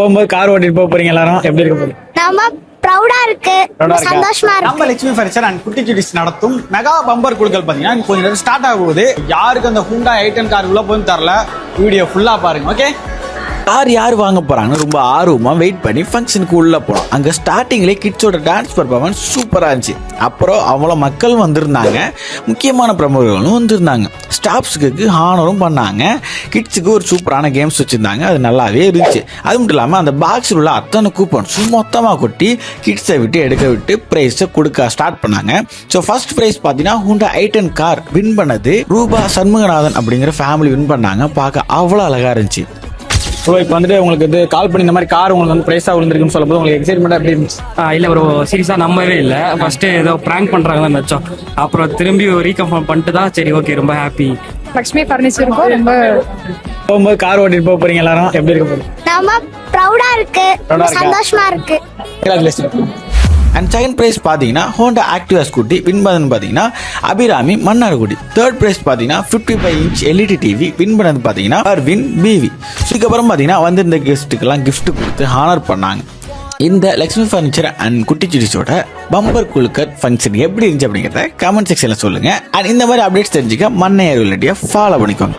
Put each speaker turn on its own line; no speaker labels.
போகும்போது கார் ஓட்டிட்டு போறீங்க எல்லாரும் எப்படி இருக்க போகுது?
நம்ம ப்ரௌடா இருக்கு, சந்தோஷமா
நம்ம
இருக்கு.
லட்சுமி ஃபர்னிச்சர் அண்ட் குட்டி சுட்டிஸ் நடத்தும் மெகா பம்பர் குழுக்கள் பாத்தீங்கன்னா கொஞ்சம் நேரம் ஸ்டார்ட் ஆக போகுது. யாருக்கு அந்த ஹூண்டா i10 கார் உள்ள போய் தரல, வீடியோ ஃபுல்லா பாருங்க. ஓகே,
கார் யார் வாங்க போறாங்கன்னு ரொம்ப ஆர்வமா வெயிட் பண்ணி ஃபங்க்ஷனுக்கு உள்ள போனோம். அங்க ஸ்டார்டிங்லேயே கிட்ஸோட டான்ஸ் பர்ஃபார்மன்ஸ் சூப்பரா இருந்துச்சு. அப்புறம் அவ்வளோ மக்கள் வந்திருந்தாங்க, முக்கியமான பிரமுகர்களும் வந்திருந்தாங்க. ஸ்டாஃப்ஸுக்கு ஹானரும் பண்ணாங்க. கிட்ஸுக்கு ஒரு சூப்பரான கேம்ஸ் வச்சிருந்தாங்க, அது நல்லாவே இருந்துச்சு. அது மட்டும் இல்லாமல் அந்த பாக்ஸில் உள்ள அத்தனை கூப்பன்ஸ் மொத்தமாக கொட்டி கிட்ஸை விட்டு எடுக்க விட்டு ப்ரைஸை கொடுக்க ஸ்டார்ட் பண்ணாங்க. ஸோ ஃபர்ஸ்ட் ப்ரைஸ் பார்த்தீங்கன்னா ஹூண்டா i10 கார் வின் பண்ணது ரூபா சண்முகநாதன் அப்படிங்கிற ஃபேமிலி வின் பண்ணாங்க. பார்க்க அவ்வளோ அழகா இருந்துச்சு.
ஸோ இப்போ வந்துட்டு உங்களுக்கு வந்து கால் பண்ணி இந்த மாதிரி கார் உங்களுக்கு வந்து ப்ரைஸாக விழுந்திருக்குன்னு சொல்லும்போது உங்களுக்கு எக்ஸைட்மெண்ட் எப்படி இருந்துச்சு?
இல்லை ப்ரோ, சீரியஸாக நம்பவே இல்லை. ஃபர்ஸ்ட் ஏதோ ப்ராங்க் பண்ணுறாங்க தான் நினச்சோம். அப்புறம் திரும்பி ரீகன்ஃபார்ம் பண்ணிட்டு தான் சரி ஓகே ரொம்ப ஹாப்பி.
லக்ஷ்மி ஃபர்னிச்சருக்கும் ரொம்ப
போகும்போது கார் ஓட்டிட்டு போறீங்க எல்லாரும் எப்படி இருக்க போகுது?
நம்ம ப்ரௌடா இருக்கு, சந்தோஷமா இருக்கு.
அண்ட் செகண்ட் ப்ரைஸ் பார்த்தீங்கன்னா ஹோண்டா ஆக்டிவா ஸ்கூட்டி வின் பண்ணது பார்த்தீங்கன்னா அபிராமி மன்னார்குடி. தேர்ட் ப்ரைஸ் பார்த்தீங்கன்னா 55 இன்ச் எல்இடி டிவி வின் பண்ணது பார்த்தீங்கன்னா அரவிந்த் பிவி. இதுக்கப்புறம் பார்த்தீங்கன்னா வந்திருந்த கெஸ்ட்டுக்கெல்லாம் கிஃப்ட் கொடுத்து ஹானர் பண்ணாங்க. இந்த லக்ஷ்மி ஃபர்னிச்சர் அண்ட் குட்டி சுட்டிஸோட பம்பர் குழுக்கர் ஃபங்க்ஷன் எப்படி இருந்துச்சு அப்படிங்கிறத கமெண்ட் செக்ஷனில் சொல்லுங்கள். அண்ட் இந்த மாதிரி அப்டேட்ஸ் தெரிஞ்சுக்க மன்னையர் ஃபாலோ பண்ணிக்கோங்க.